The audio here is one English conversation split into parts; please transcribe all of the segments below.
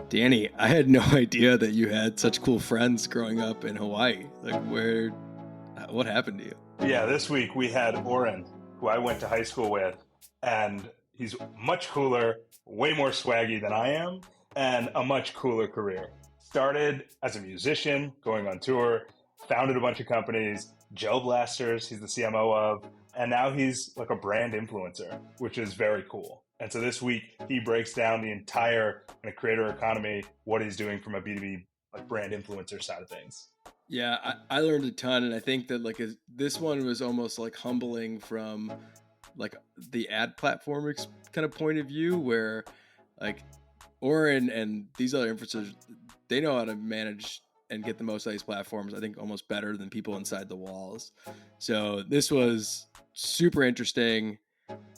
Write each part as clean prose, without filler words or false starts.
Danny, I had no idea that you had such cool friends growing up in Hawaii. What happened to you? Yeah, this week we had Oren, who I went to high school with, and he's much cooler, way more swaggy than I am, and a much cooler career. Started as a musician, going on tour, founded a bunch of companies, Gel Blasters, he's the CMO of, and now he's like a brand influencer, which is very cool. And so this week he breaks down the entire kind of creator economy, what he's doing from a B2B like brand influencer side of things. Yeah, I learned a ton, and I think that this one was almost like humbling from like the ad platform kind of point of view, where like Oren and these other influencers, they know how to manage and get the most out of these platforms. I think almost better than people inside the walls. So this was super interesting.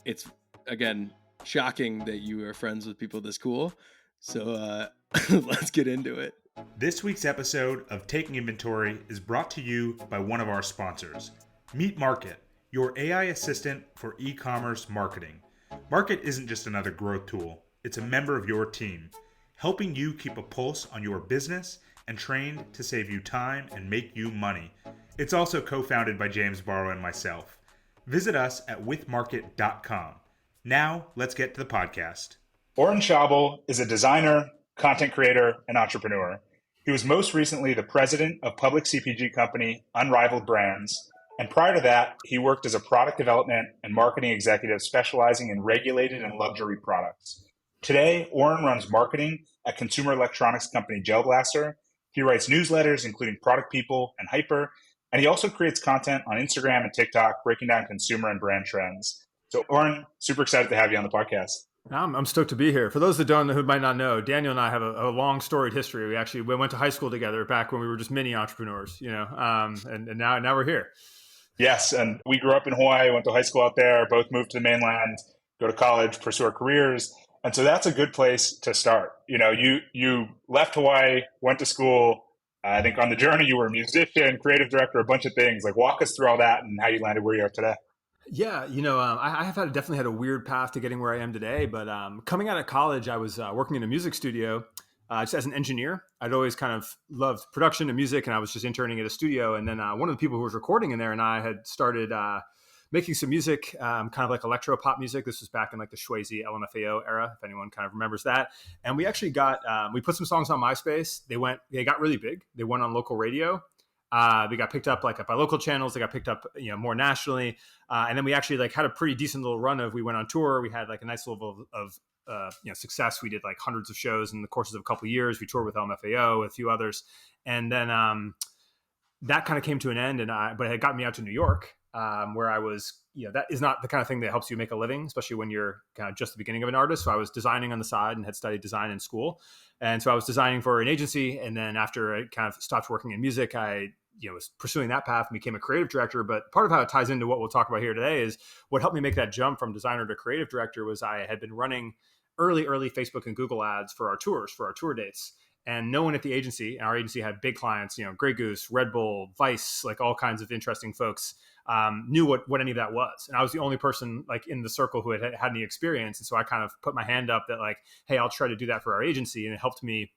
It's again shocking that you are friends with people this cool. So let's get into it. This week's episode of Taking Inventory is brought to you by one of our sponsors, Meet Market, your AI assistant for e-commerce marketing. Market isn't just another growth tool, it's a member of your team, helping you keep a pulse on your business and trained to save you time and make you money. It's also co-founded by James Barrow and myself. Visit us at withmarket.com. Now, let's get to the podcast. Oren Schauble is a designer, content creator, and entrepreneur. He was most recently the president of public CPG company Unrivaled Brands, and prior to that, he worked as a product development and marketing executive specializing in regulated and luxury products. Today, Oren runs marketing at consumer electronics company Gel Blaster. He writes newsletters, including Product People and Hyper, and he also creates content on Instagram and TikTok, breaking down consumer and brand trends. So, Oren, super excited to have you on the podcast. I'm stoked to be here. For those that don't know, who might not know, Daniel and I have a long storied history. We went to high school together back when we were just mini entrepreneurs, and now we're here. Yes, and we grew up in Hawaii, went to high school out there, both moved to the mainland, go to college, pursue our careers. And so that's a good place to start. You left Hawaii, went to school. I think on the journey, you were a musician, creative director, a bunch of things. Like, walk us through all that and how you landed where you are today. Yeah, I have definitely had a weird path to getting where I am today. But coming out of college, I was working in a music studio just as an engineer. I'd always kind of loved production and music, and I was just interning at a studio. And then one of the people who was recording in there and I had started making some music, kind of like electro pop music. This was back in like the Swayze LMFAO era, if anyone kind of remembers that. And we actually we put some songs on MySpace. They got really big. They went on local radio. We got picked up by local channels. They got picked up, more nationally. And then we actually had a pretty decent little run we went on tour. We had like a nice level of success. We did like hundreds of shows in the courses of a couple of years. We toured with LMFAO, with a few others. And then that kind of came to an end. But it had gotten me out to New York, where I was, that is not the kind of thing that helps you make a living, especially when you're kind of just the beginning of an artist. So I was designing on the side and had studied design in school. And so I was designing for an agency. And then after I kind of stopped working in music, I was pursuing that path and became a creative director. But part of how it ties into what we'll talk about here today is what helped me make that jump from designer to creative director was I had been running early Facebook and Google ads for our tours, for our tour dates. And no one at the agency, our agency had big clients, Grey Goose, Red Bull, Vice, like all kinds of interesting folks, knew what any of that was. And I was the only person in the circle who had any experience. And so I kind of put my hand up that hey, I'll try to do that for our agency. And it helped me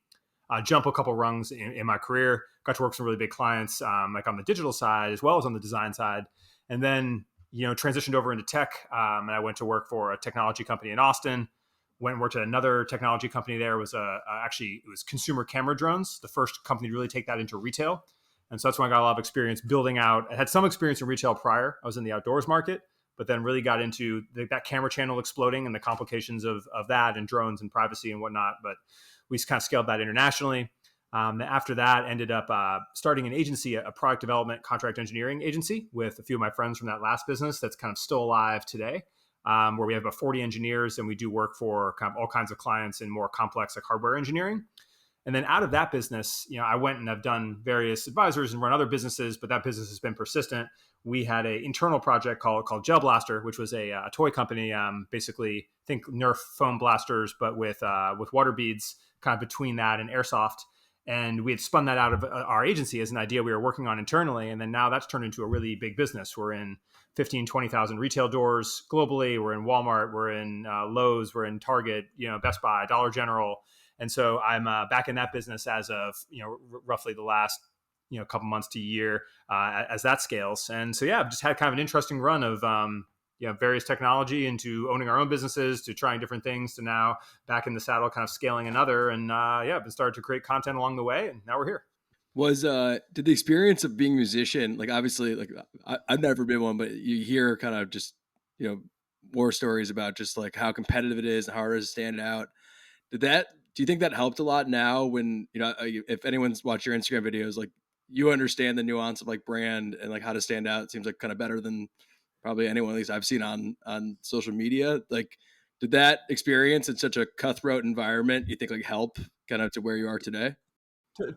jump a couple rungs in my career. Got to work with some really big clients, on the digital side as well as on the design side. And then, transitioned over into tech. And I went to work for a technology company in Austin. Went and worked at another technology company there. It was consumer camera drones, the first company to really take that into retail. And so that's when I got a lot of experience building out. I had some experience in retail prior. I was in the outdoors market, but then really got into that camera channel exploding and the complications of that and drones and privacy and whatnot. But we kind of scaled that internationally. After that, ended up starting an agency, a product development contract engineering agency with a few of my friends from that last business that's kind of still alive today, where we have about 40 engineers and we do work for kind of all kinds of clients in more complex hardware engineering. And then out of that business, I went and I've done various advisors and run other businesses, but that business has been persistent. We had an internal project called Gel Blaster, which was a toy company, basically think Nerf foam blasters, but with water beads kind of between that and airsoft. And we had spun that out of our agency as an idea we were working on internally. And then now that's turned into a really big business. We're in 15, 20,000 retail doors globally. We're in Walmart, we're in Lowe's, we're in Target, Best Buy, Dollar General. And so I'm back in that business as of, roughly the last, couple months to a year as that scales. And so, yeah, I've just had kind of an interesting run of, various technology into owning our own businesses to trying different things to now back in the saddle, kind of scaling another. And I've been started to create content along the way, and now we're here. Was did the experience of being a musician, like obviously like I've never been one, but you hear kind of just, war stories about just like how competitive it is and how hard it is to stand out. Do you think that helped a lot now when, if anyone's watched your Instagram videos, like you understand the nuance of like brand and like how to stand out, it seems like kind of better than probably anyone, at least I've seen on social media. Like, did that experience in such a cutthroat environment, you think like help kind of to where you are today?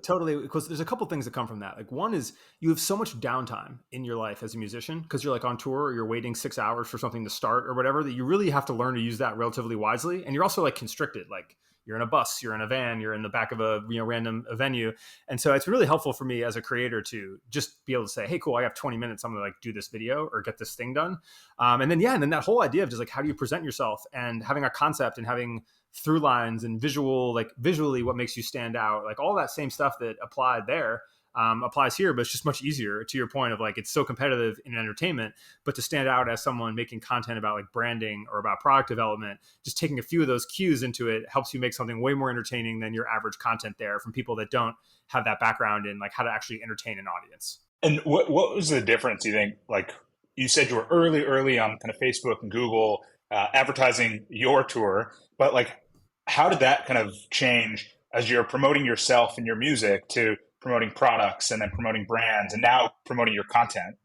Totally, because there's a couple things that come from that. Like one is you have so much downtime in your life as a musician because you're like on tour or you're waiting 6 hours for something to start or whatever, that you really have to learn to use that relatively wisely. And you're also like constricted, like you're in a bus, you're in a van, you're in the back of a random venue. And so it's really helpful for me as a creator to just be able to say, hey, cool, I have 20 minutes. I'm gonna like do this video or get this thing done. And then that whole idea of just like how do you present yourself and having a concept and having through lines and visually what makes you stand out, like all that same stuff that applied there applies here, but it's just much easier to your point of like, it's so competitive in entertainment, but to stand out as someone making content about like branding or about product development, just taking a few of those cues into it helps you make something way more entertaining than your average content there from people that don't have that background in like how to actually entertain an audience. And what was the difference, you think? Like you said, you were early on kind of Facebook and Google advertising your tour, but like, how did that kind of change as you're promoting yourself and your music to promoting products and then promoting brands and now promoting your content?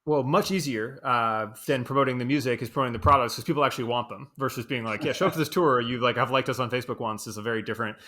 Well, much easier than promoting the music is promoting the products because people actually want them versus being like, yeah, show up to this tour. You like have liked us on Facebook once is a very different.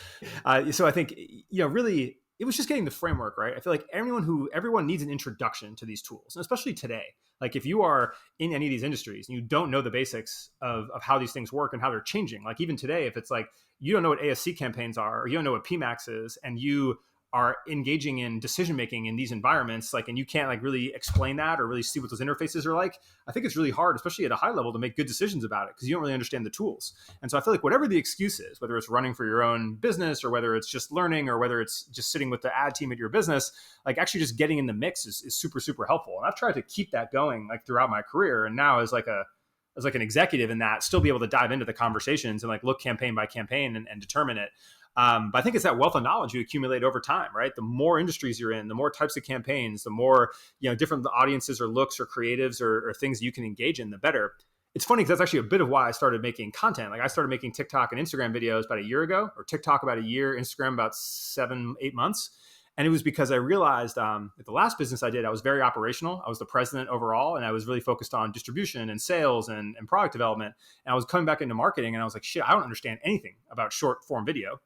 So I think, really, it was just getting the framework, right? I feel like everyone needs an introduction to these tools, and especially today. Like if you are in any of these industries and you don't know the basics of how these things work and how they're changing, like even today, if it's like you don't know what ASC campaigns are or you don't know what PMAX is and you are engaging in decision making in these environments, like, and you can't like really explain that or really see what those interfaces are like, I think it's really hard, especially at a high level, to make good decisions about it because you don't really understand the tools. And so I feel like whatever the excuse is, whether it's running for your own business or whether it's just learning or whether it's just sitting with the ad team at your business, like actually just getting in the mix is super, super helpful. And I've tried to keep that going like throughout my career. And now as an executive in that, still be able to dive into the conversations and like look campaign by campaign and determine it. But I think it's that wealth of knowledge you accumulate over time, right? The more industries you're in, the more types of campaigns, the more, different audiences or looks or creatives or things you can engage in, the better. It's funny because that's actually a bit of why I started making content. Like I started making TikTok and Instagram videos about a year ago, or TikTok about a year, Instagram about 7-8 months. And it was because I realized at the last business I did, I was very operational. I was the president overall, and I was really focused on distribution and sales and product development. And I was coming back into marketing, and I was like, shit, I don't understand anything about short form video.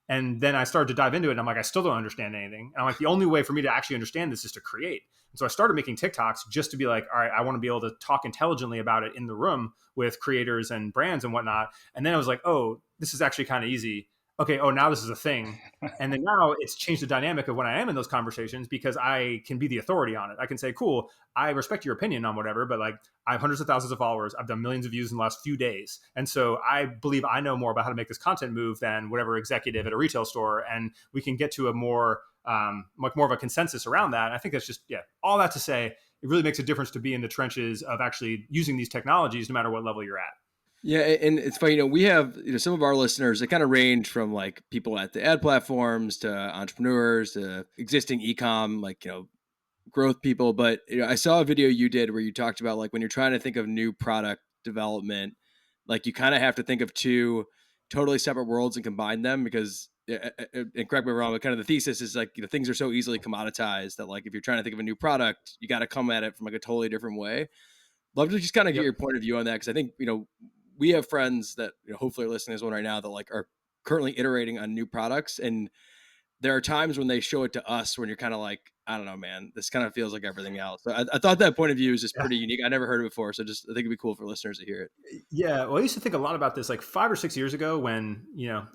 And then I started to dive into it, and I'm like, I still don't understand anything. And I'm like, the only way for me to actually understand this is to create. And so I started making TikToks just to be like, all right, I want to be able to talk intelligently about it in the room with creators and brands and whatnot. And then I was like, oh, this is actually kind of easy. Okay, oh, now this is a thing. And then now it's changed the dynamic of when I am in those conversations because I can be the authority on it. I can say, cool, I respect your opinion on whatever, but like I have hundreds of thousands of followers. I've done millions of views in the last few days. And so I believe I know more about how to make this content move than whatever executive at a retail store. And we can get to a more of a consensus around that. And I think that's just, all that to say, it really makes a difference to be in the trenches of actually using these technologies, no matter what level you're at. Yeah, and it's funny, we have, some of our listeners, they kind of range from like people at the ad platforms to entrepreneurs to existing e-com, like, growth people. But, I saw a video you did where you talked about like when you're trying to think of new product development, like you kind of have to think of two totally separate worlds and combine them because, and correct me if I'm wrong, but kind of the thesis is like, things are so easily commoditized that like if you're trying to think of a new product, you got to come at it from like a totally different way. Love to just kind of get your point of view on that because I think, we have friends that hopefully are listening to this one right now that like are currently iterating on new products. And there are times when they show it to us when you're kind of like, I don't know, man, this kind of feels like everything else. So I thought that point of view is just pretty unique. I never heard it before. So just, I think it'd be cool for listeners to hear it. Yeah. Well, I used to think a lot about this like 5 or 6 years ago when,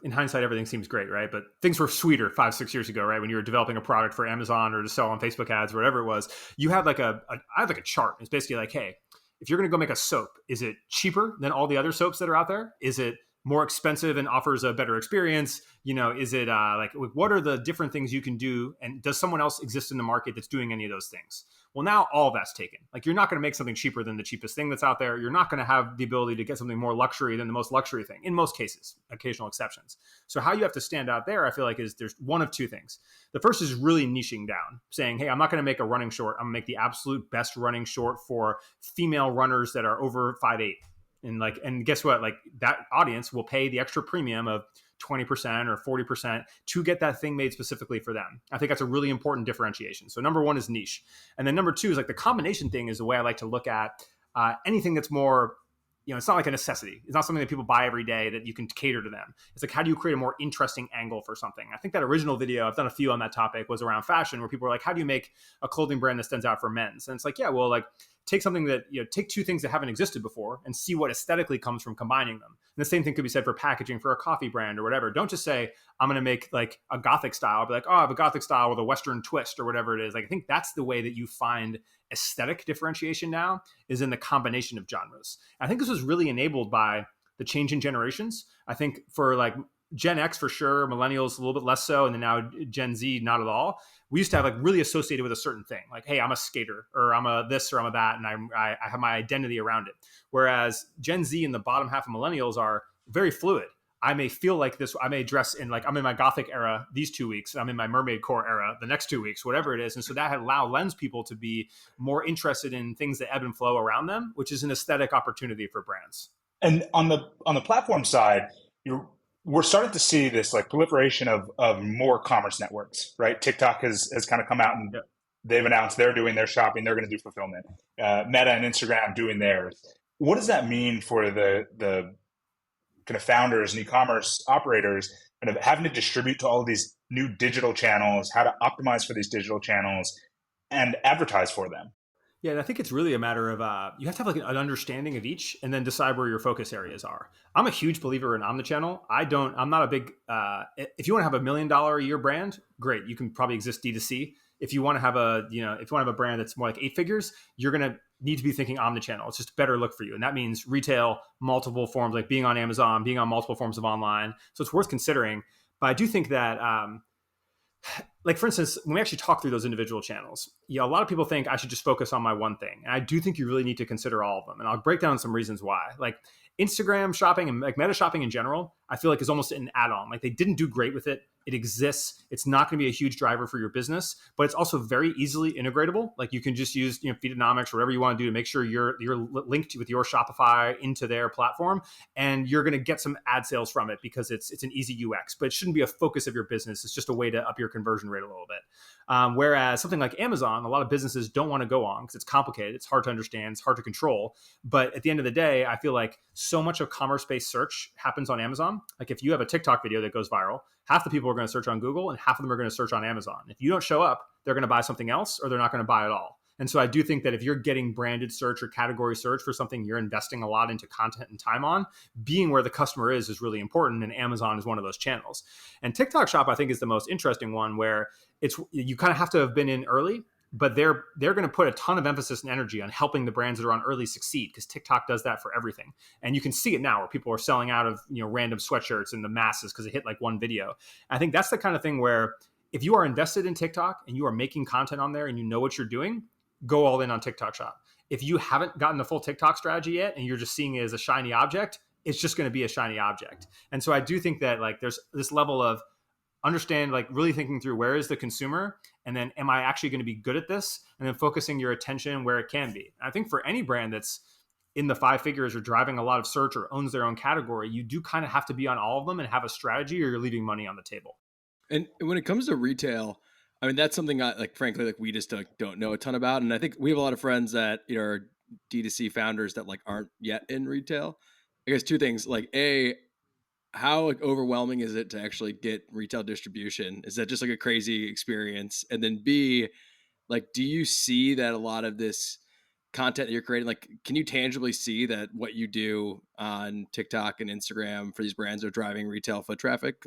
in hindsight, everything seems great, right? But things were sweeter 5-6 years ago, right? When you were developing a product for Amazon or to sell on Facebook ads, or whatever it was, you had like I had like a chart. It's basically like, hey, if you're going to go make a soap, is it cheaper than all the other soaps that are out there? Is it more expensive and offers a better experience? Is it like what are the different things you can do? And does someone else exist in the market that's doing any of those things? Well, now all that's taken. Like, you're not going to make something cheaper than the cheapest thing that's out there. You're not going to have the ability to get something more luxury than the most luxury thing, in most cases, occasional exceptions. So how you have to stand out there, I feel like, is there's one of two things. The first is really niching down, saying, hey, I'm not going to make a running short. I'm going to make the absolute best running short for female runners that are over 5'8". And guess what? Like, that audience will pay the extra premium of 20% or 40% to get that thing made specifically for them. I think that's a really important differentiation. So number one is niche. And then number two is like the combination thing is the way I like to look at anything that's more, it's not like a necessity. It's not something that people buy every day that you can cater to them. It's like, how do you create a more interesting angle for something? I think that original video, I've done a few on that topic, was around fashion, where people were like, how do you make a clothing brand that stands out for men's? And it's like, yeah, well, like, take something that, take two things that haven't existed before and see what aesthetically comes from combining them. And the same thing could be said for packaging for a coffee brand or whatever. Don't just say, I'm going to make like a Gothic style. I'll be like, oh, I have a Gothic style with a Western twist or whatever it is. Like, I think that's the way that you find aesthetic differentiation now, is in the combination of genres. I think this was really enabled by the change in generations. I think for like Gen X for sure, millennials a little bit less so, and then now Gen Z not at all. We used to have like really associated with a certain thing, like, hey, I'm a skater, or I'm a this, or I'm a that, and I have my identity around it. Whereas Gen Z and the bottom half of millennials are very fluid. I may feel like this, I may dress in like, I'm in my Gothic era these 2 weeks, and I'm in my mermaid core era the next 2 weeks, whatever it is. And so that lends people to be more interested in things that ebb and flow around them, which is an aesthetic opportunity for brands. And on the platform side, we're starting to see this like proliferation of more commerce networks, right? TikTok has kind of come out and they've announced they're doing their shopping, they're going to do fulfillment. Meta and Instagram doing theirs. What does that mean for the kind of founders and e-commerce operators kind of having to distribute to all of these new digital channels, how to optimize for these digital channels and advertise for them? Yeah, and I think it's really a matter of you have to have like an understanding of each, and then decide where your focus areas are. I'm a huge believer in omnichannel. I'm not a big. If you want to have $1 million a year brand, great. You can probably exist D2C. If you want to have if you want to have a brand that's more like 8 figures, you're gonna need to be thinking omnichannel. It's just a better look for you, and that means retail, multiple forms, like being on Amazon, being on multiple forms of online. So it's worth considering. But I do think that. Like, for instance, when we actually talk through those individual channels, a lot of people think I should just focus on my one thing. And I do think you really need to consider all of them. And I'll break down some reasons why. Like, Instagram shopping and like meta shopping in general, I feel like is almost an add-on. Like, they didn't do great with it. It exists. It's not going to be a huge driver for your business, but it's also very easily integratable. Like, you can just use Feedonomics or whatever you want to do to make sure you're linked with your Shopify into their platform, and you're going to get some ad sales from it because it's an easy UX. But it shouldn't be a focus of your business. It's just a way to up your conversion rate a little bit. Whereas something like Amazon, a lot of businesses don't want to go on because it's complicated, it's hard to understand, it's hard to control. But at the end of the day, I feel like so much of commerce-based search happens on Amazon. Like, if you have a TikTok video that goes viral, half the people are going to search on Google and half of them are going to search on Amazon. If you don't show up, they're going to buy something else, or they're not going to buy at all. And so I do think that if you're getting branded search or category search for something you're investing a lot into content and time on, being where the customer is really important. And Amazon is one of those channels. And TikTok Shop, I think, is the most interesting one, where you kind of have to have been in early, but they're going to put a ton of emphasis and energy on helping the brands that are on early succeed, because TikTok does that for everything. And you can see it now where people are selling out of random sweatshirts in the masses because it hit like one video. I think that's the kind of thing where if you are invested in TikTok and you are making content on there and you know what you're doing, go all in on TikTok Shop. If you haven't gotten the full TikTok strategy yet and you're just seeing it as a shiny object, it's just going to be a shiny object. And so I do think that like there's this level of understand, like really thinking through where is the consumer, and then am I actually going to be good at this, and then focusing your attention where it can be. And I think for any brand that's in the 5 figures or driving a lot of search or owns their own category, you do kind of have to be on all of them and have a strategy, or you're leaving money on the table. And when it comes to retail, I mean, that's something frankly, we just don't know a ton about. And I think we have a lot of friends that are D2C founders that aren't yet in retail. I guess 2 things, how overwhelming is it to actually get retail distribution? Is that just a crazy experience? And then B, do you see that a lot of this content that you're creating, can you tangibly see that what you do on TikTok and Instagram for these brands are driving retail foot traffic?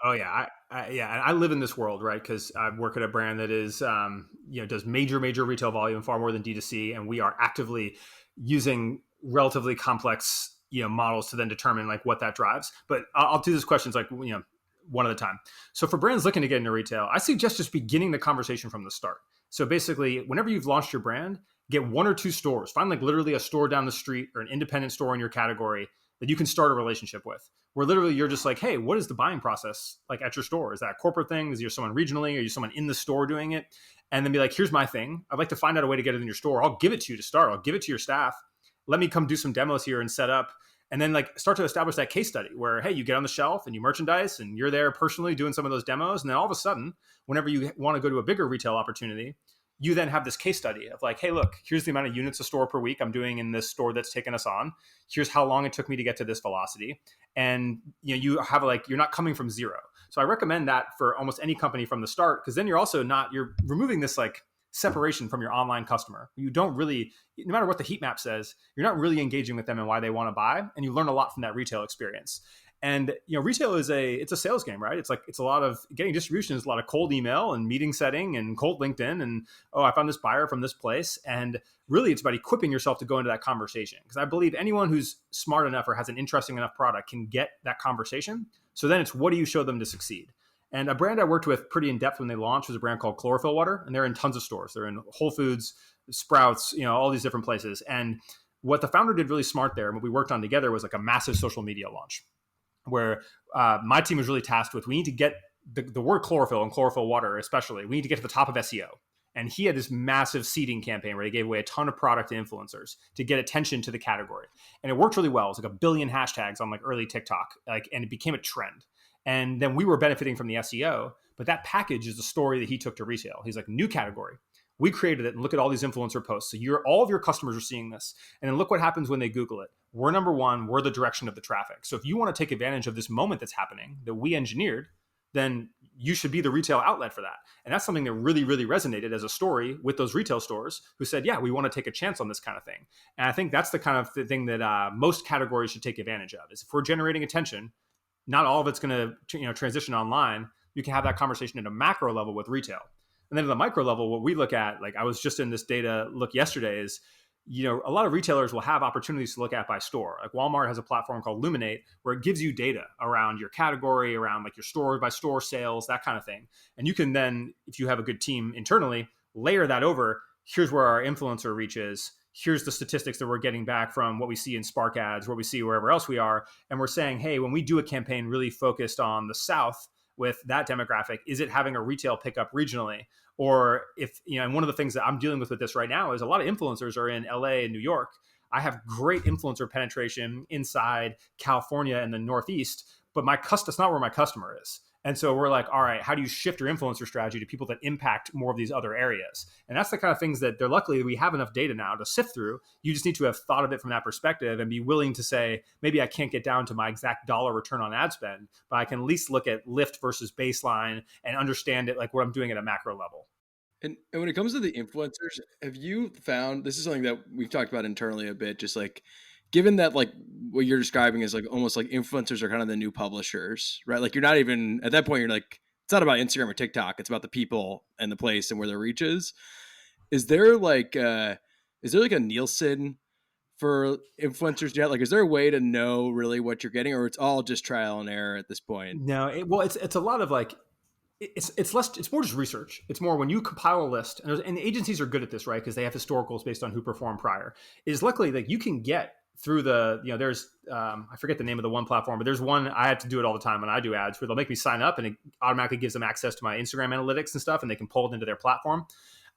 Oh yeah. I live in this world, right? Because I work at a brand that is, does major retail volume, far more than D2C. And we are actively using relatively complex models to then determine like what that drives. But I'll do these questions like one at a time. So for brands looking to get into retail, I suggest just beginning the conversation from the start. So basically, whenever you've launched your brand, get 1 or 2 stores. Find like literally a store down the street or an independent store in your category that you can start a relationship with, where literally you're just like, hey, what is the buying process like at your store? Is that a corporate thing? Is there someone regionally? Are you someone in the store doing it? And then be like, here's my thing. I'd like to find out a way to get it in your store. I'll give it to you to start. I'll give it to your staff. Let me come do some demos here and set up. And then like start to establish that case study where, hey, you get on the shelf and you merchandise and you're there personally doing some of those demos. And then all of a sudden, whenever you want to go to a bigger retail opportunity, you then have this case study of like, hey, look, here's the amount of units a store per week I'm doing in this store that's taken us on. Here's how long it took me to get to this velocity. And you have like, you're not coming from zero. So I recommend that for almost any company from the start, because then you're also you're removing this like separation from your online customer. You don't really, no matter what the heat map says, you're not really engaging with them and why they want to buy. And you learn a lot from that retail experience. And retail is it's a sales game, right? It's a lot of getting distribution, is a lot of cold email and meeting setting and cold LinkedIn and, oh, I found this buyer from this place. And really it's about equipping yourself to go into that conversation. Because I believe anyone who's smart enough or has an interesting enough product can get that conversation. So then it's, what do you show them to succeed? And a brand I worked with pretty in depth when they launched was a brand called Chlorophyll Water. And they're in tons of stores. They're in Whole Foods, Sprouts, all these different places. And what the founder did really smart there, and what we worked on together, was like a massive social media launch, where my team was really tasked with, we need to get the word chlorophyll and chlorophyll water, especially, we need to get to the top of SEO. And he had this massive seeding campaign where he gave away a ton of product to influencers to get attention to the category. And it worked really well. It was like 1 billion hashtags on like early TikTok, and it became a trend. And then we were benefiting from the SEO, but that package is the story that he took to retail. He's like, new category. We created it, and look at all these influencer posts. So all of your customers are seeing this. And then look what happens when they Google it. We're number one, we're the direction of the traffic. So if you want to take advantage of this moment that's happening that we engineered, then you should be the retail outlet for that. And that's something that really, really resonated as a story with those retail stores who said, yeah, we want to take a chance on this kind of thing. And I think that's the kind of thing that most categories should take advantage of, is if we're generating attention, not all of it's going to transition online. You can have that conversation at a macro level with retail. And then at the micro level, what we look at, like I was just in this data look yesterday, is, a lot of retailers will have opportunities to look at by store. Like Walmart has a platform called Luminate, where it gives you data around your category, around like your store by store sales, that kind of thing. And you can then, if you have a good team internally, layer that over. Here's where our influencer reach is. Here's the statistics that we're getting back from what we see in Spark ads, what we see wherever else we are. And we're saying, hey, when we do a campaign really focused on the South with that demographic, is it having a retail pickup regionally? Or if, and one of the things that I'm dealing with this right now is a lot of influencers are in LA and New York. I have great influencer penetration inside California and the Northeast, but that's not where my customer is. And so we're like, all right, how do you shift your influencer strategy to people that impact more of these other areas? And that's the kind of things that luckily we have enough data now to sift through. You just need to have thought of it from that perspective and be willing to say, maybe I can't get down to my exact dollar return on ad spend, but I can at least look at lift versus baseline and understand it like what I'm doing at a macro level. And when it comes to the influencers, have you found, this is something that we've talked about internally a bit, just like, given that like what you're describing is like almost like influencers are kind of the new publishers, right? Like you're not even at that point, you're like, it's not about Instagram or TikTok. It's about the people and the place and where their reach is. Is there like a Nielsen for influencers yet? Like, is there a way to know really what you're getting, or it's all just trial and error at this point? No, it's a lot of like, it's less, it's more just research. It's more when you compile a list, and the agencies are good at this, right? Because they have historicals based on who performed prior. Is luckily that you can get through there's I forget the name of the one platform, but there's one, I have to do it all the time when I do ads, where they'll make me sign up and it automatically gives them access to my Instagram analytics and stuff, and they can pull it into their platform.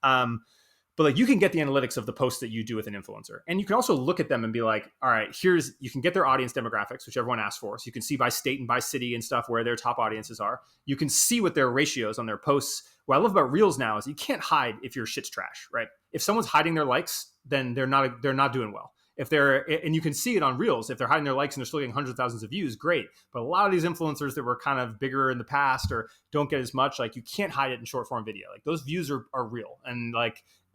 But like you can get the analytics of the posts that you do with an influencer. And you can also look at them and be like, all right, you can get their audience demographics, which everyone asks for. So you can see by state and by city and stuff where their top audiences are. You can see what their ratios on their posts. What I love about Reels now is you can't hide if your shit's trash, right? If someone's hiding their likes, then they're not doing well. And you can see it on Reels, if they're hiding their likes and they're still getting hundreds of thousands of views, great. But a lot of these influencers that were kind of bigger in the past or don't get as much, like you can't hide it in short form video. Like those views are real, and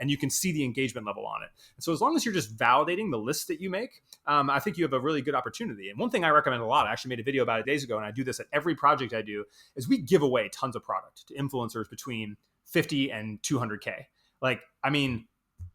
you can see the engagement level on it. And so as long as you're just validating the list that you make, I think you have a really good opportunity. And one thing I recommend a lot, I actually made a video about it days ago, and I do this at every project I do, is we give away tons of product to influencers between 50 and 200K.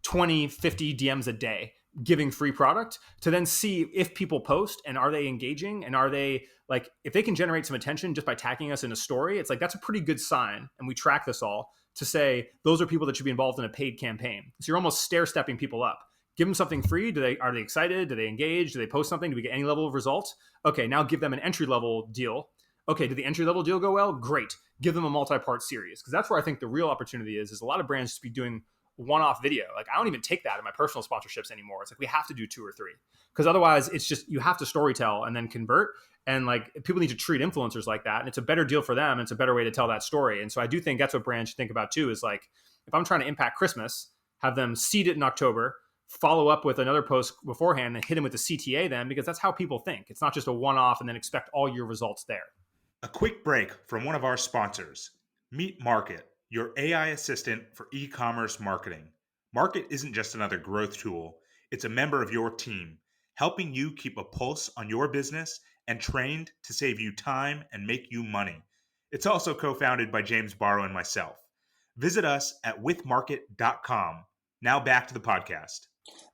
20, 50 DMs a day. giving free product to then see if people post and are they engaging and are they like, if they can generate some attention just by tagging us in a story, it's like, that's a pretty good sign. And we track this all to say, those are people that should be involved in a paid campaign. So you're almost stair stepping people up. Give them something free. Are they excited? Do they engage? Do they post something? Do we get any level of results? Okay, now give them an entry level deal. Okay, did the entry level deal go well? Great. Give them a multi-part series, because that's where I think the real opportunity is a lot of brands just be doing one-off video. Like, I don't even take that in my personal sponsorships anymore. It's like, we have to do 2 or 3, because otherwise it's just, you have to storytell and then convert. And like, people need to treat influencers like that. And it's a better deal for them. And it's a better way to tell that story. And so I do think that's what brands should think about too, is like, if I'm trying to impact Christmas, have them seed it in October, follow up with another post beforehand and hit them with the CTA then, because that's how people think. It's not just a one-off and then expect all your results there. A quick break from one of our sponsors. Meet Market, your AI assistant for e-commerce marketing. Market isn't just another growth tool. It's a member of your team, helping you keep a pulse on your business and trained to save you time and make you money. It's also co-founded by James Barrow and myself. Visit us at withmarket.com. Now back to the podcast.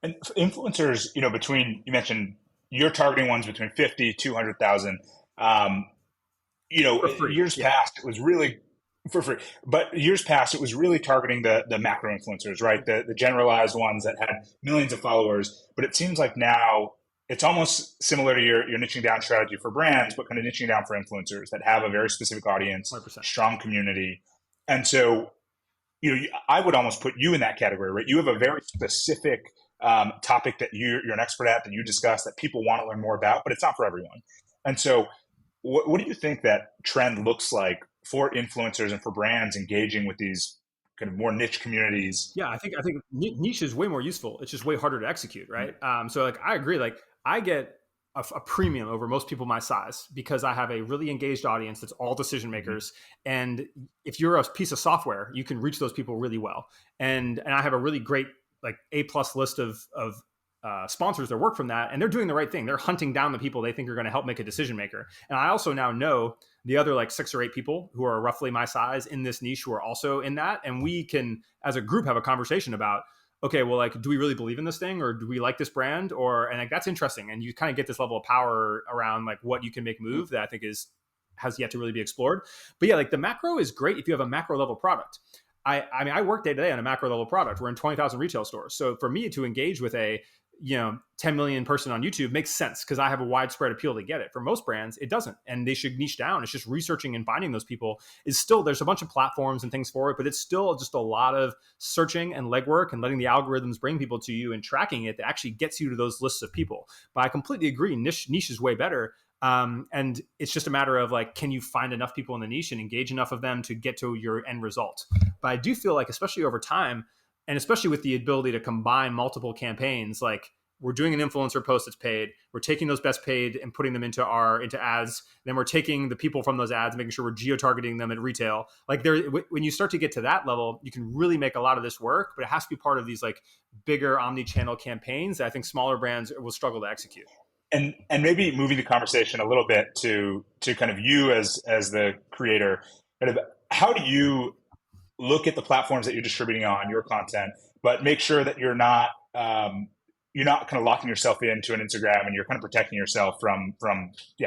And influencers, you mentioned you're targeting ones between 50, 200,000. Years past, it was really for free. But years past, it was really targeting the macro influencers, right? The generalized ones that had millions of followers. But it seems like now it's almost similar to your niching down strategy for brands, but kind of niching down for influencers that have a very specific audience, 100%. Strong community. And so, I would almost put you in that category, right? You have a very specific topic that you're an expert at, that you discuss, that people want to learn more about, but it's not for everyone. And so what do you think that trend looks like for influencers and for brands engaging with these kind of more niche communities? Yeah, I think niche is way more useful. It's just way harder to execute, right? So like, I agree. Like, I get a premium over most people my size because I have a really engaged audience that's all decision makers. And if you're a piece of software, you can reach those people really well. And I have a really great like A+ list of sponsors that work from that, and they're doing the right thing. They're hunting down the people they think are going to help make a decision maker. And I also now know the other like 6 or 8 people who are roughly my size in this niche who are also in that. And we can, as a group, have a conversation about, okay, well, like, do we really believe in this thing, or do we like this brand? And like, that's interesting. And you kind of get this level of power around like what you can make move that I think has yet to really be explored. But yeah, like, the macro is great if you have a macro level product. I mean, I work day to day on a macro level product. We're in 20,000 retail stores. So for me to engage with a 10 million person on YouTube makes sense because I have a widespread appeal to get it. For most brands, it doesn't, and they should niche down. It's just researching and finding those people is still, there's a bunch of platforms and things for it, but it's still just a lot of searching and legwork and letting the algorithms bring people to you and tracking it that actually gets you to those lists of people. But I completely agree. Niche is way better. And it's just a matter of like, can you find enough people in the niche and engage enough of them to get to your end result? But I do feel like, especially over time, and especially with the ability to combine multiple campaigns, like, we're doing an influencer post that's paid. We're taking those best paid and putting them into ads. Then we're taking the people from those ads, making sure we're geo-targeting them at retail. Like, when you start to get to that level, you can really make a lot of this work, but it has to be part of these like bigger omni-channel campaigns that I think smaller brands will struggle to execute. And maybe moving the conversation a little bit to kind of you as the creator, kind of how do you look at the platforms that you're distributing on your content, but make sure that you're not kind of locking yourself into an Instagram, and you're kind of protecting yourself from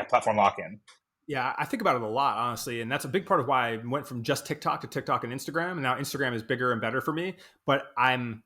platform lock-in? Yeah, I think about it a lot, honestly. And that's a big part of why I went from just TikTok to TikTok and Instagram. And now Instagram is bigger and better for me, but I'm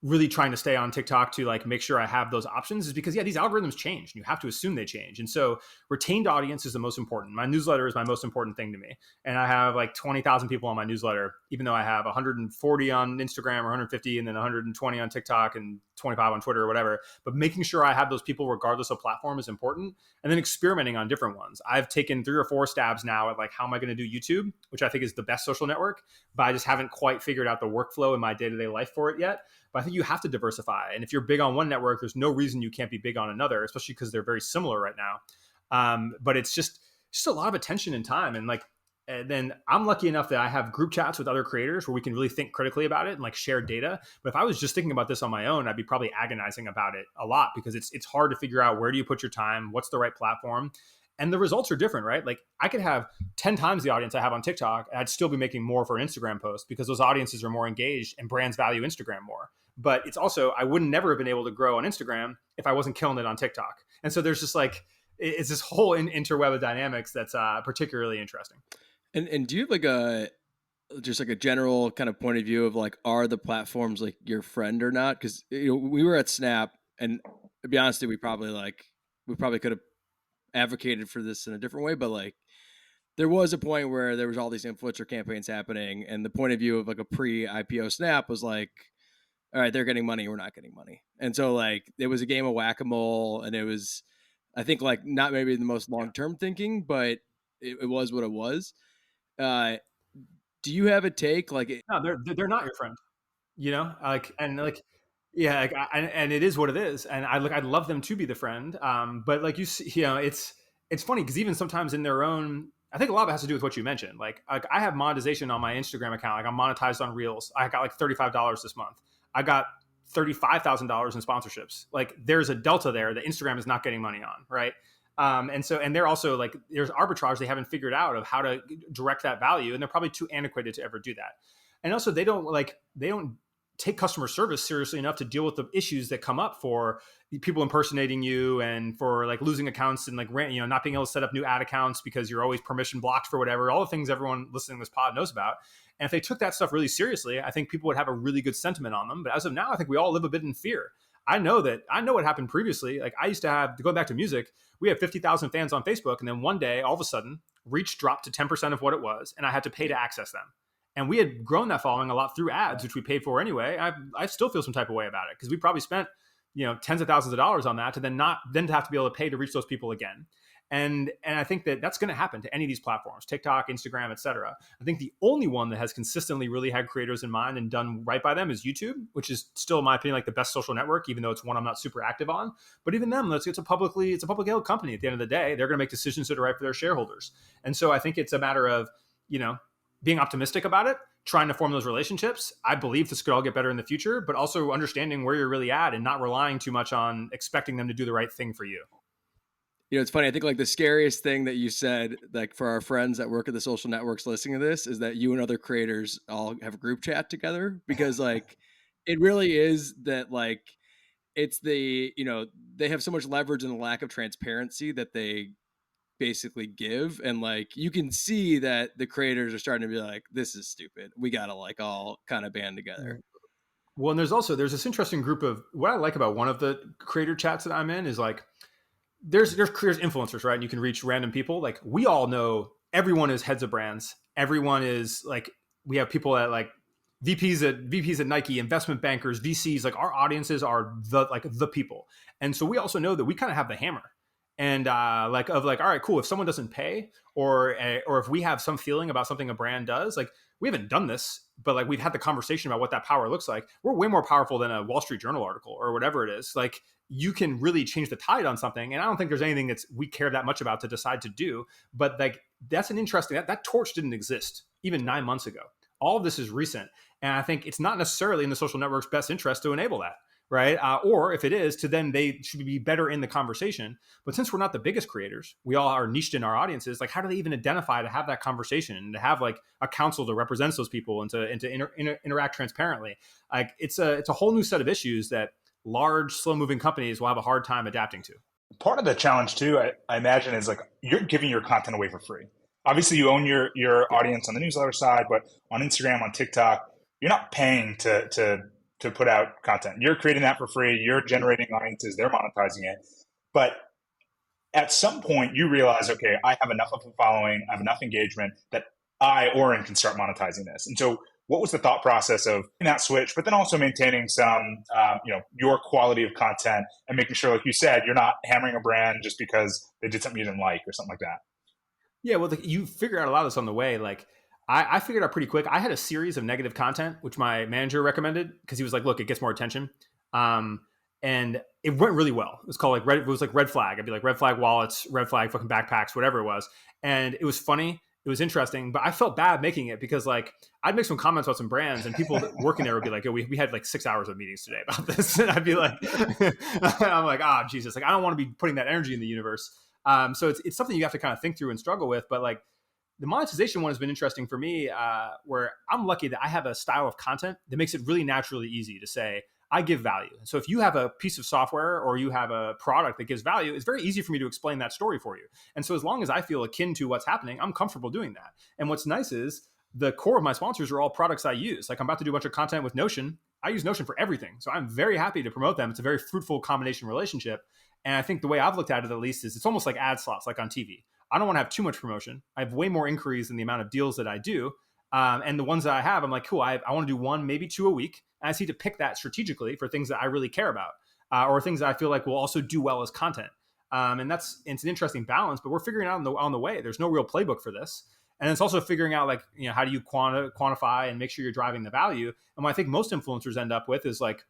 really trying to stay on TikTok to like make sure I have those options, is because these algorithms change and you have to assume they change. And so retained audience is the most important. My newsletter is my most important thing to me. And I have like 20,000 people on my newsletter, even though I have 140 on Instagram or 150 and then 120 on TikTok and 25 on Twitter or whatever. But making sure I have those people regardless of platform is important. And then experimenting on different ones. I've taken 3 or 4 stabs now at like, how am I going to do YouTube, which I think is the best social network, but I just haven't quite figured out the workflow in my day-to-day life for it yet. But I think you have to diversify. And if you're big on one network, there's no reason you can't be big on another, especially because they're very similar right now. But it's just a lot of attention and time. And then I'm lucky enough that I have group chats with other creators where we can really think critically about it and like share data. But if I was just thinking about this on my own, I'd be probably agonizing about it a lot, because it's hard to figure out, where do you put your time? What's the right platform? And the results are different, right? Like, I could have 10 times the audience I have on TikTok, and I'd still be making more for an Instagram post because those audiences are more engaged and brands value Instagram more. but it's also, I wouldn't never have been able to grow on Instagram if I wasn't killing it on TikTok. And so there's just like, it's this whole interweb of dynamics that's particularly interesting. And do you have like a general kind of point of view of like, are the platforms like your friend or not? Because we were at Snap, and to be honest, we probably could have advocated for this in a different way, but like there was a point where there was all these influencer campaigns happening, and the point of view of like a pre-IPO Snap was like, all right, they're getting money, we're not getting money, and so like it was a game of whack-a-mole, and it was, I think, like not maybe the most long-term thinking, but it was what it was. Uh, do you have a take? Like, No, they're not your friend, like, and like, yeah, like, and it is what it is. And I'd love them to be the friend. But like you see, it's funny because even sometimes in their own, I think a lot of it has to do with what you mentioned. Like I have monetization on my Instagram account. Like I'm monetized on Reels. I got like $35 this month. I got $35,000 in sponsorships. Like there's a delta there that Instagram is not getting money on, right? And they're also like, there's arbitrage they haven't figured out of how to direct that value, and they're probably too antiquated to ever do that. And also they don't take customer service seriously enough to deal with the issues that come up for people impersonating you, and for like losing accounts, and like not being able to set up new ad accounts because you're always permission blocked for whatever, all the things everyone listening to this pod knows about. And if they took that stuff really seriously, I think people would have a really good sentiment on them. But as of now, I think we all live a bit in fear. I know what happened previously. Like I used to have, to go back to music, we had 50,000 fans on Facebook. And then one day, all of a sudden, reach dropped to 10% of what it was. And I had to pay to access them. And we had grown that following a lot through ads, which we paid for anyway. I still feel some type of way about it because we probably spent, tens of thousands of dollars on that to then to have to be able to pay to reach those people again. And I think that's going to happen to any of these platforms, TikTok, Instagram, et cetera. I think the only one that has consistently really had creators in mind and done right by them is YouTube, which is still, in my opinion, like the best social network, even though it's one I'm not super active on. But even them, it's a publicly held company. At the end of the day, they're going to make decisions that are right for their shareholders. And so I think it's a matter of, being optimistic about it, trying to form those relationships. I believe this could all get better in the future, but also understanding where you're really at and not relying too much on expecting them to do the right thing for you. It's funny. I think like the scariest thing that you said, like for our friends that work at the social networks listening to this, is that you and other creators all have a group chat together, because like it really is that like it's the, they have so much leverage in the lack of transparency that they basically give. And like you can see that the creators are starting to be like, this is stupid. We got to like all kind of band together. Well, and there's this interesting group of, what I like about one of the creator chats that I'm in is like, there's influencers, right? And you can reach random people. Like we all know everyone is heads of brands. Everyone is like, we have people at like VPs at Nike, investment bankers, VCs, like our audiences are the people. And so we also know that we kind of have the hammer. And all right, cool. If someone doesn't pay, or if we have some feeling about something a brand does, like we haven't done this, but like we've had the conversation about what that power looks like. We're way more powerful than a Wall Street Journal article or whatever it is. Like you can really change the tide on something. And I don't think there's anything we care that much about to decide to do. But like that's an interesting, that torch didn't exist even 9 months ago. All of this is recent. And I think it's not necessarily in the social network's best interest to enable that. Right. Or if it is, to then they should be better in the conversation. But since we're not the biggest creators, we all are niched in our audiences. Like, how do they even identify to have that conversation and to have like a council that represents those people and to interact transparently? Like, it's a whole new set of issues that large, slow moving companies will have a hard time adapting to. Part of the challenge too, I imagine, is like you're giving your content away for free. Obviously, you own your audience on the newsletter side, but on Instagram, on TikTok, you're not paying to put out content. You're creating that for free. You're generating audiences. They're monetizing it. But at some point, you realize, okay, I have enough of a following, I have enough engagement that Oren, can start monetizing this. And so what was the thought process of that switch, but then also maintaining some, your quality of content and making sure, like you said, you're not hammering a brand just because they did something you didn't like or something like that? Yeah, well, you figure out a lot of this on the way. Like, I figured out pretty quick. I had a series of negative content, which my manager recommended because he was like, look, it gets more attention. And it went really well. It was called like red flag. I'd be like red flag wallets, red flag fucking backpacks, whatever it was. And it was funny. It was interesting, but I felt bad making it because like I'd make some comments about some brands and people working there would be like, oh, we had like 6 hours of meetings today about this. And I'd be like, I'm like, oh, Jesus. Like, I don't want to be putting that energy in the universe. So it's something you have to kind of think through and struggle with. But like, the monetization one has been interesting for me, where I'm lucky that I have a style of content that makes it really naturally easy to say, I give value. So if you have a piece of software or you have a product that gives value, it's very easy for me to explain that story for you. And so as long as I feel akin to what's happening, I'm comfortable doing that. And what's nice is the core of my sponsors are all products I use. Like I'm about to do a bunch of content with Notion. I use Notion for everything. So I'm very happy to promote them. It's a very fruitful combination relationship. And I think the way I've looked at it, at least, is it's almost like ad slots, like on TV. I don't want to have too much promotion. I have way more inquiries in the amount of deals that I do. And the ones that I have, I'm like, cool, I want to do 1, maybe 2 a week. And I just need to pick that strategically for things that I really care about, or things that I feel like will also do well as content. And it's an interesting balance, but we're figuring out on the way. There's no real playbook for this. And it's also figuring out, like, how do you quantify and make sure you're driving the value? And what I think most influencers end up with is like,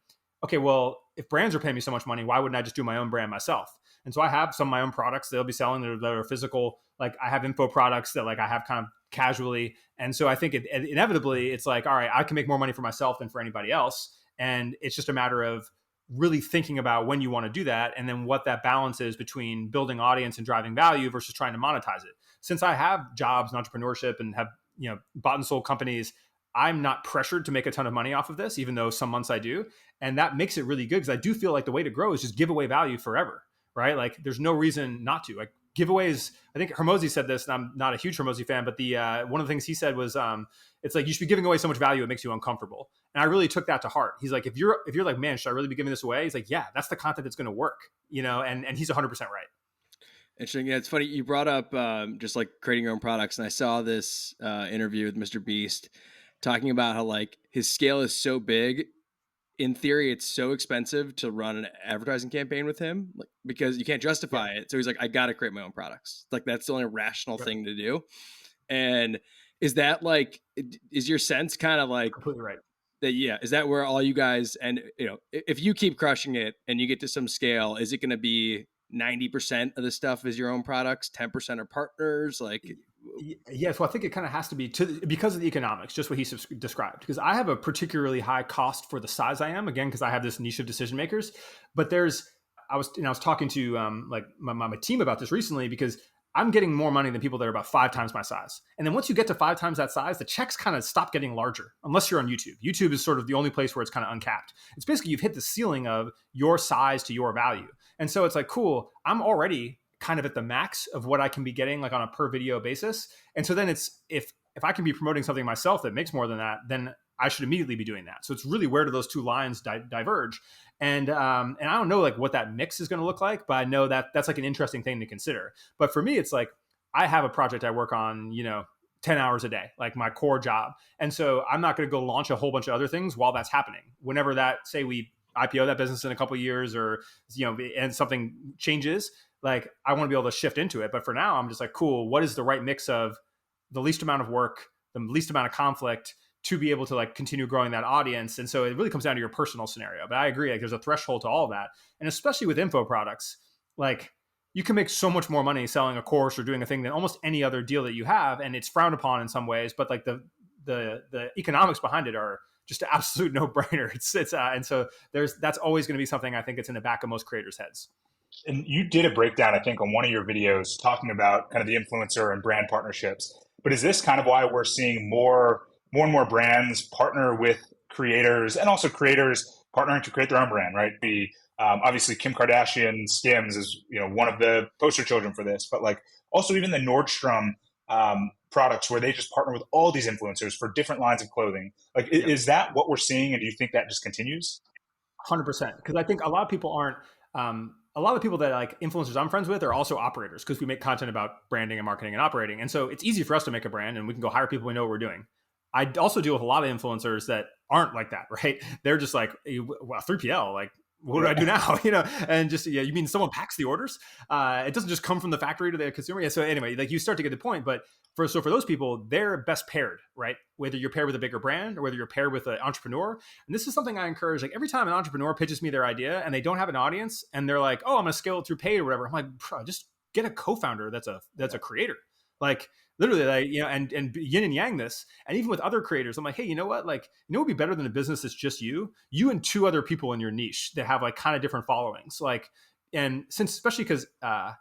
okay, well, if brands are paying me so much money, why wouldn't I just do my own brand myself? And so I have some of my own products they'll be selling that are physical. Like I have info products that like I have kind of casually. And so I think inevitably it's like, all right, I can make more money for myself than for anybody else. And it's just a matter of really thinking about when you want to do that and then what that balance is between building audience and driving value versus trying to monetize it. Since I have jobs and entrepreneurship and have, bought and sold companies, I'm not pressured to make a ton of money off of this, even though some months I do. And that makes it really good because I do feel like the way to grow is just give away value forever, right? Like there's no reason not to. Like giveaways, I think Hormozy said this, and I'm not a huge Hormozy fan, but the one of the things he said was, it's like you should be giving away so much value it makes you uncomfortable. And I really took that to heart. He's like, if you're like, man, should I really be giving this away? He's like, yeah, that's the content that's going to work, and he's 100% right. Interesting. Yeah, it's funny. You brought up just like creating your own products, and I saw this interview with Mr. Beast talking about how like his scale is so big. In theory, it's so expensive to run an advertising campaign with him, like, because you can't justify it. So he's like, I got to create my own products. Like that's the only rational thing to do. And is that like, is your sense kind of like completely right? That, yeah, is that where all you guys, and if you keep crushing it and you get to some scale, is it going to be 90% of the stuff is your own products, 10% are partners? Like, yes. Well, I think it kind of has to be because of the economics, just what he described. Because I have a particularly high cost for the size I am, again, because I have this niche of decision makers. But I was talking to like my team about this recently because I'm getting more money than people that are about 5 times my size. And then once you get to 5 times that size, the checks kind of stop getting larger, unless you're on YouTube. YouTube is sort of the only place where it's kind of uncapped. It's basically you've hit the ceiling of your size to your value. And so it's like, cool, I'm already kind of at the max of what I can be getting like on a per video basis. And so then it's, if I can be promoting something myself that makes more than that, then I should immediately be doing that. So it's really where do those two lines diverge? And I don't know like what that mix is going to look like, but I know that that's like an interesting thing to consider. But for me, it's like, I have a project I work on, 10 hours a day, like my core job. And so I'm not going to go launch a whole bunch of other things while that's happening. Whenever that, say we IPO that business in a couple of years or, and something changes, like I want to be able to shift into it. But for now, I'm just like, cool, what is the right mix of the least amount of work, the least amount of conflict to be able to like continue growing that audience? And so it really comes down to your personal scenario. But I agree, like there's a threshold to all of that. And especially with info products, like you can make so much more money selling a course or doing a thing than almost any other deal that you have. And it's frowned upon in some ways, but like the economics behind it are just an absolute no brainer. And so that's always going to be something I think it's in the back of most creators' heads. And you did a breakdown, I think, on one of your videos talking about kind of the influencer and brand partnerships. But is this kind of why we're seeing more and more brands partner with creators and also creators partnering to create their own brand, right? Obviously Kim Kardashian Skims is, one of the poster children for this, but like also even the Nordstrom products where they just partner with all these influencers for different lines of clothing. Like, is that what we're seeing? And do you think that just continues? 100%. Because I think a lot of people aren't, a lot of people that like influencers I'm friends with are also operators because we make content about branding and marketing and operating. And so it's easy for us to make a brand and we can go hire people we know what we're doing. I also deal with a lot of influencers that aren't like that, right? They're just like, well, 3PL, like, what do I do now? And just, you mean someone packs the orders? It doesn't just come from the factory to the consumer. Yeah. So anyway, like you start to get the point, but for those people, they're best paired, right? Whether you're paired with a bigger brand or whether you're paired with an entrepreneur. And this is something I encourage, like every time an entrepreneur pitches me their idea and they don't have an audience and they're like, oh, I'm going to scale it through paid or whatever. I'm like, bro, just get a co-founder that's a creator. Like literally, like, and yin and yang this. And even with other creators, I'm like, hey, you know what? Like, what'd be better than a business that's just you and 2 other people in your niche that have like kind of different followings. Like, and since, especially because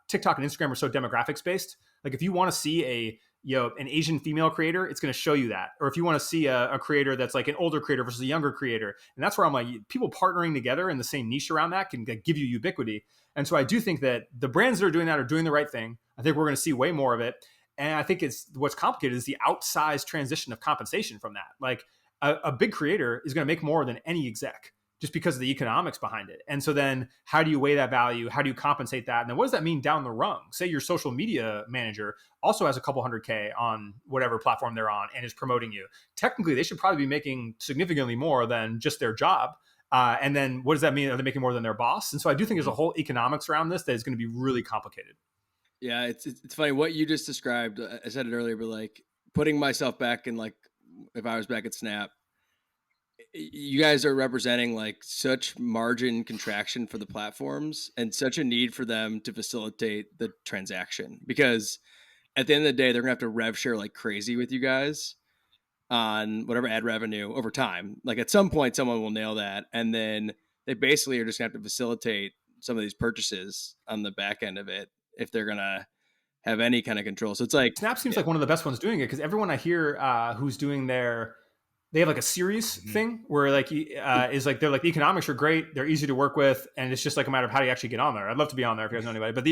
TikTok and Instagram are so demographics based, like if you want to see an Asian female creator, it's going to show you that. Or if you want to see a creator that's like an older creator versus a younger creator. And that's where I'm like, people partnering together in the same niche around that can give you ubiquity. And so I do think that the brands that are doing that are doing the right thing. I think we're going to see way more of it. And I think what's complicated is the outsized transition of compensation from that. Like a big creator is going to make more than any exec just because of the economics behind it. And so then how do you weigh that value? How do you compensate that? And then what does that mean down the rung? Say your social media manager also has a couple $100K on whatever platform they're on and is promoting you. Technically, they should probably be making significantly more than just their job. And then what does that mean? Are they making more than their boss? And so I do think there's a whole economics around this that is going to be really complicated. Yeah, it's funny what you just described. I said it earlier, but like putting myself back in, like, if I was back at Snap, you guys are representing like such margin contraction for the platforms and such a need for them to facilitate the transaction, because at the end of the day, they're gonna have to rev share like crazy with you guys on whatever ad revenue over time. Like at some point, someone will nail that, and then they basically are just gonna have to facilitate some of these purchases on the back end of it if they're gonna have any kind of control. So it's like Snap seems like one of the best ones doing it, because everyone I hear who's doing they have like a series thing where like is like they're like the economics are great, they're easy to work with, and it's just like a matter of how do you actually get on there. I'd love to be on there if you guys know anybody, but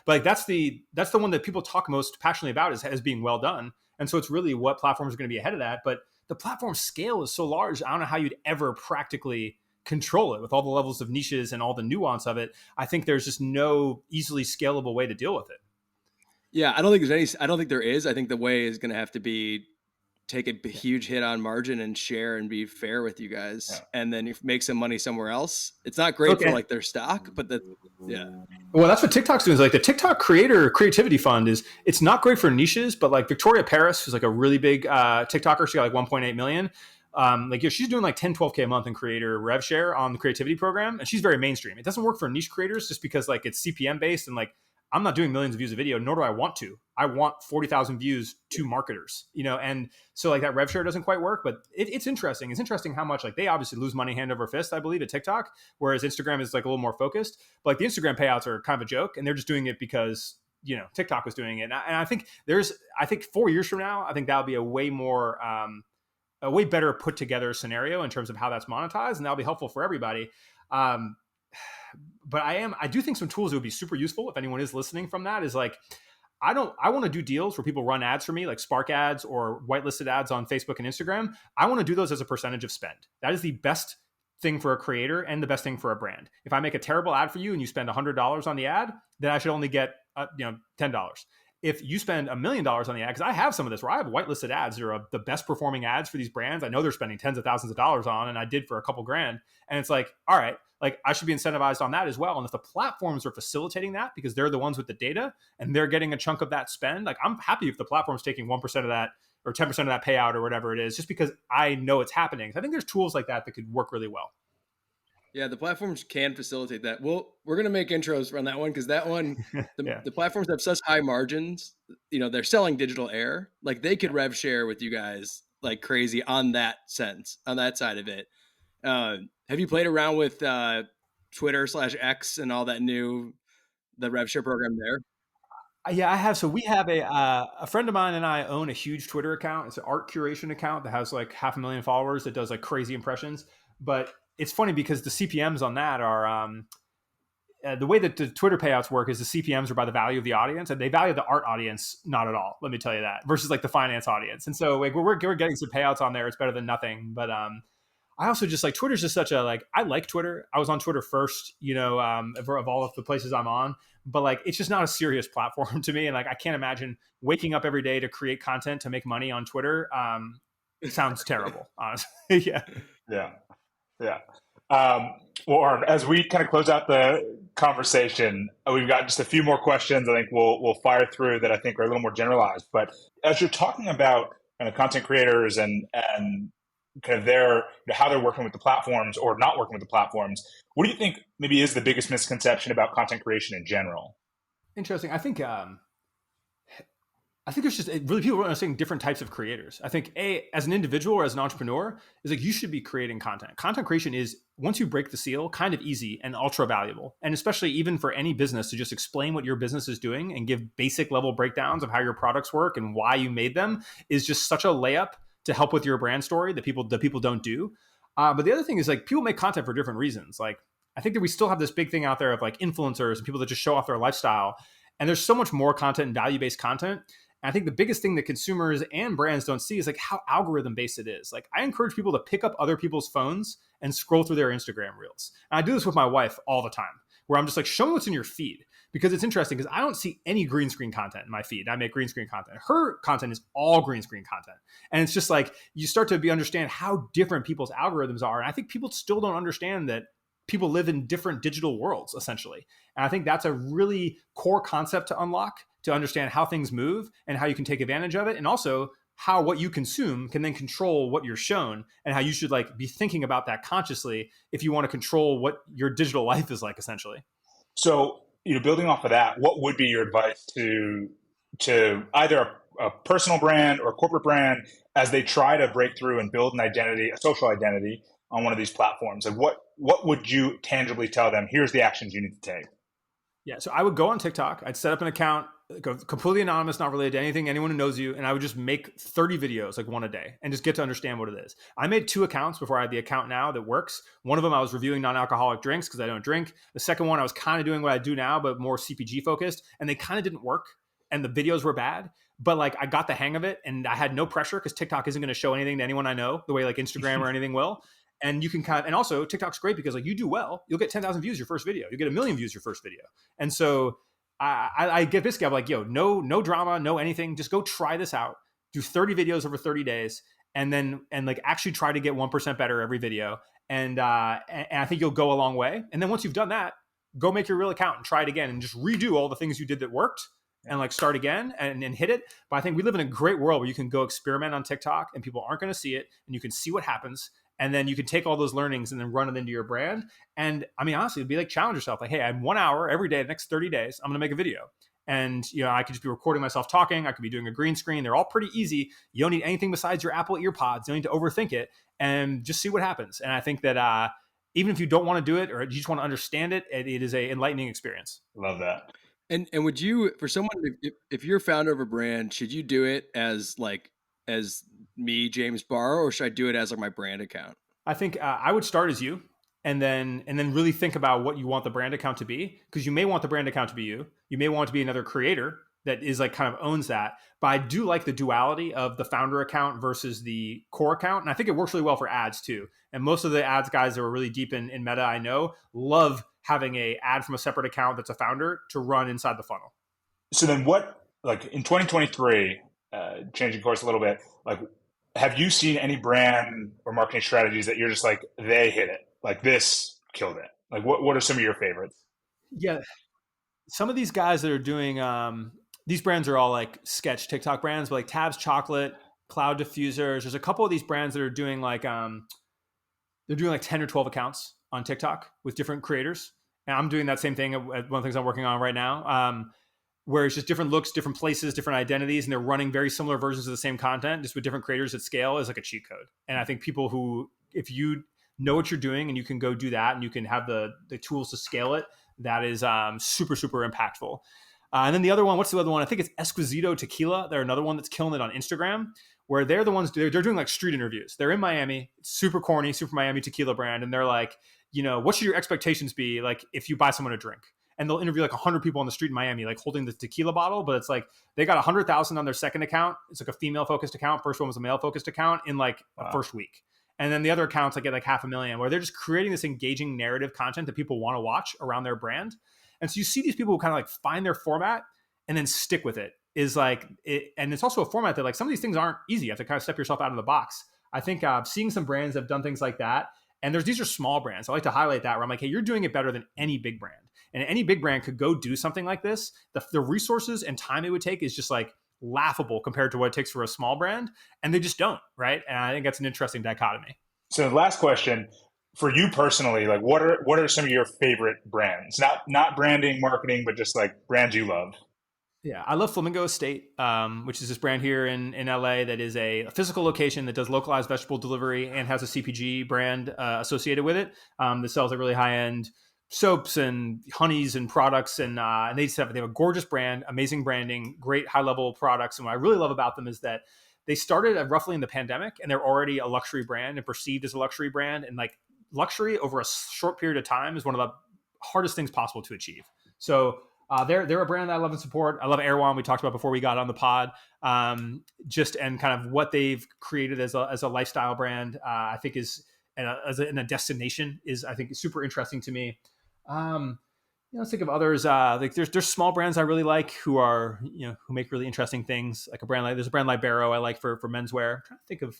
like that's the one that people talk most passionately about as being well done. And so it's really what platforms are going to be ahead of that. But the platform scale is so large, I don't know how you'd ever practically control it with all the levels of niches and all the nuance of it. I think there's just no easily scalable way to deal with it. Yeah, I don't think there is. I think the way is going to have to be take a huge hit on margin and share and be fair with you guys, and then make some money somewhere else. It's not great for like their stock, but well, that's what TikTok's doing. Is like the TikTok creativity fund it's not great for niches, but like Victoria Paris, who's like a really big TikToker, she got like 1.8 million. She's doing like 10, 12K a month in creator rev share on the creativity program. And she's very mainstream. It doesn't work for niche creators just because like it's CPM based, and like I'm not doing millions of views of video, nor do I want to. I want 40,000 views to marketers, and so like that rev share doesn't quite work, but it's interesting. It's interesting how much like they obviously lose money hand over fist, I believe, at TikTok, whereas Instagram is like a little more focused. But like the Instagram payouts are kind of a joke, and they're just doing it because, TikTok was doing it. And I think 4 years from now, I think that'll be a way better put together scenario in terms of how that's monetized, and that'll be helpful for everybody. But I do think some tools that would be super useful if anyone is listening from that is like, I want to do deals where people run ads for me, like Spark ads or whitelisted ads on Facebook and Instagram. I want to do those as a percentage of spend. That is the best thing for a creator and the best thing for a brand. If I make a terrible ad for you and you spend $100 on the ad, then I should only get $10. If you spend $1 million on the ad, because I have some of this where I have whitelisted ads that are the best performing ads for these brands I know they're spending tens of thousands of dollars on, and I did for a couple grand. And it's like, all right, like I should be incentivized on that as well. And if the platforms are facilitating that because they're the ones with the data and they're getting a chunk of that spend, like I'm happy if the platform's taking 1% of that or 10% of that payout or whatever it is, just because I know it's happening. So I think there's tools like that could work really well. Yeah, the platforms can facilitate that. Well, we're going to make intros on that one, because that one, the platforms have such high margins. They're selling digital air. Like they could rev share with you guys like crazy on that side of it. Have you played around with Twitter/X and all that the rev share program there? Yeah, I have. So we have a friend of mine and I own a huge Twitter account. It's an art curation account that has like 500,000 followers that does like crazy impressions. But it's funny because the CPMs on that are the way that the Twitter payouts work is the CPMs are by the value of the audience, and they value the art audience not at all. Let me tell you that, versus like the finance audience. And so like we're getting some payouts on there. It's better than nothing. But I also just like Twitter's just such a like I like Twitter. I was on Twitter first, of all of the places I'm on. But like it's just not a serious platform to me, and like I can't imagine waking up every day to create content to make money on Twitter. It sounds terrible, honestly. Yeah. Well, Oren, as we kind of close out the conversation, we've got just a few more questions I think we'll fire through that I think are a little more generalized. But as you're talking about kind of content creators and kind of how they're working with the platforms or not working with the platforms, what do you think maybe is the biggest misconception about content creation in general? Interesting. I think I think there's just really people are understanding different types of creators. I think as an individual or as an entrepreneur, is like you should be creating content. Content creation is, once you break the seal, kind of easy and ultra valuable. And especially even for any business to just explain what your business is doing and give basic level breakdowns of how your products work and why you made them is just such a layup to help with your brand story that people don't do. But the other thing is like people make content for different reasons. Like I think that we still have this big thing out there of like influencers and people that just show off their lifestyle. And there's so much more content and value-based content. And I think the biggest thing that consumers and brands don't see is like how algorithm based it is. Like I encourage people to pick up other people's phones and scroll through their Instagram reels. And I do this with my wife all the time, where I'm just like, show me what's in your feed, because it's interesting because I don't see any green screen content in my feed. I make green screen content. Her content is all green screen content. And it's just like, you start to understand how different people's algorithms are. And I think people still don't understand that people live in different digital worlds, essentially. And I think that's a really core concept to unlock, to understand how things move and how you can take advantage of it. And also how what you consume can then control what you're shown, and how you should like be thinking about that consciously if you want to control what your digital life is like, essentially. So, building off of that, what would be your advice to either a personal brand or a corporate brand as they try to break through and build an identity, a social identity on one of these platforms? Like what would you tangibly tell them? Here's the actions you need to take. Yeah, so I would go on TikTok. I'd set up an account, completely anonymous, not related to anything, anyone who knows you, and I would just make 30 videos, like one a day, and just get to understand what it is. I made 2 accounts before I had the account now that works. One of them I was reviewing non-alcoholic drinks because I don't drink. The second one I was kind of doing what I do now, but more CPG focused, and they kind of didn't work, and the videos were bad. But like I got the hang of it, and I had no pressure because TikTok isn't going to show anything to anyone I know the way like Instagram or anything will. And you can and also TikTok's great because like you do well, you'll get 10,000 views your first video, you get 1 million views your first video. And so I get this guy, I'm like, no drama, no anything, just go try this out, do 30 videos over 30 days, and like actually try to get 1% better every video. And I think you'll go a long way. And then once you've done that, go make your real account and try it again and just redo all the things you did that worked and like start again and hit it. But I think we live in a great world where you can go experiment on TikTok and people aren't going to see it and you can see what happens. And then you can take all those learnings and then run it into your brand. And I mean, honestly, it'd be like challenge yourself. Like, hey, I have 1 hour every day, the next 30 days, I'm going to make a video. And, I could just be recording myself talking. I could be doing a green screen. They're all pretty easy. You don't need anything besides your Apple EarPods. You don't need to overthink it and just see what happens. And I think that even if you don't want to do it or you just want to understand it, it is a enlightening experience. Love that. And would you, for someone, if you're founder of a brand, should you do it as me, James Barr, or should I do it as like my brand account? I think I would start as you, and then really think about what you want the brand account to be, because you may want the brand account to be you. You may want it to be another creator that is like kind of owns that. But I do like the duality of the founder account versus the core account, and I think it works really well for ads too. And most of the ads guys that are really deep in Meta, I know, love having a ad from a separate account that's a founder to run inside the funnel. So then what, like in 2023, changing course a little bit, like have you seen any brand or marketing strategies that you're just like, they hit it, like this killed it? Like what are some of your favorites? Yeah. Some of these guys that are doing, these brands are all like sketch TikTok brands, but like Tabs Chocolate, Cloud Diffusers. There's a couple of these brands that are doing like, they're doing like 10 or 12 accounts on TikTok with different creators. And I'm doing that same thing. One of the things I'm working on right now, where it's just different looks, different places, different identities, and they're running very similar versions of the same content, just with different creators at scale, is like a cheat code. And I think people who, if you know what you're doing and you can go do that and you can have the tools to scale it, that is super, super impactful. And then the other one, what's the other one? I think it's Esquisito Tequila. They're another one that's killing it on Instagram, where they're the ones, they're doing like street interviews. They're in Miami, super corny, super Miami tequila brand. And they're like, what should your expectations be like if you buy someone a drink? And they'll interview like 100 people on the street in Miami, like holding the tequila bottle. But it's like they got 100,000 on their second account. It's like a female focused account. First one was a male focused account in like the first week. And then the other accounts like get like 500,000, where they're just creating this engaging narrative content that people want to watch around their brand. And so you see these people who kind of like find their format and then stick with it, is like it. And it's also a format that like some of these things aren't easy. You have to kind of step yourself out of the box. I think seeing some brands that have done things like that, and these are small brands. I like to highlight that, where I'm like, hey, you're doing it better than any big brand. And any big brand could go do something like this. The resources and time it would take is just like laughable compared to what it takes for a small brand. And they just don't, right? And I think that's an interesting dichotomy. So the last question for you personally, like what are some of your favorite brands? Not branding, marketing, but just like brands you love. Yeah, I love Flamingo Estate, which is this brand here in LA that is a physical location that does localized vegetable delivery and has a CPG brand associated with it that sells like really high end soaps and honeys and products. And they have a gorgeous brand, amazing branding, great high level products. And what I really love about them is that they started roughly in the pandemic and they're already a luxury brand and perceived as a luxury brand. And like luxury over a short period of time is one of the hardest things possible to achieve. So they're a brand that I love and support. I love Erewhon. We talked about before we got on the pod. And kind of what they've created as a lifestyle brand, I think is in a destination is I think super interesting to me. Let's think of others. Like there's small brands I really like who are who make really interesting things. Like there's a brand like Barrow I like for menswear. I'm trying to think of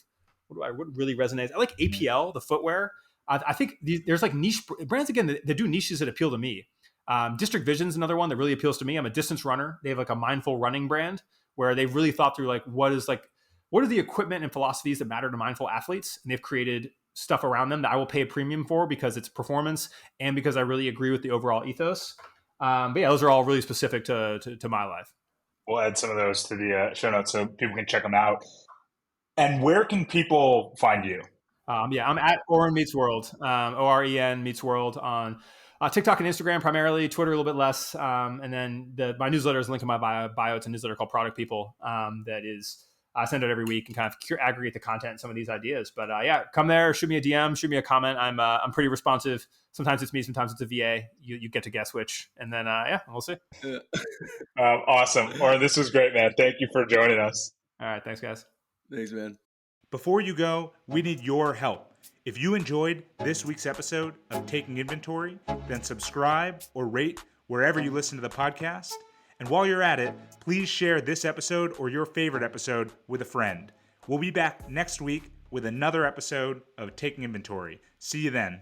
what really resonates. I like APL, the footwear. I think there's like niche brands again that do niches that appeal to me. District Vision's another one that really appeals to me. I'm a distance runner. They have like a mindful running brand where they've really thought through like what are the equipment and philosophies that matter to mindful athletes, and they've created stuff around them that I will pay a premium for because it's performance and because I really agree with the overall ethos. But yeah, those are all really specific to my life. We'll add some of those to the show notes so people can check them out. And where can people find you? I'm at Oren Meets World, OREN Meets World on TikTok and Instagram primarily, Twitter a little bit less. And then my newsletter is linked in my bio. It's a newsletter called Product People that is I send it every week and kind of aggregate the content and some of these ideas. But yeah, come there, shoot me a DM, shoot me a comment. I'm pretty responsive. Sometimes it's me, sometimes it's a VA. You get to guess which, and then yeah, we'll see. Awesome, Oren, this was great, man. Thank you for joining us. All right, thanks, guys. Thanks, man. Before you go, we need your help. If you enjoyed this week's episode of Taking Inventory, then subscribe or rate wherever you listen to the podcast. And while you're at it, please share this episode or your favorite episode with a friend. We'll be back next week with another episode of Taking Inventory. See you then.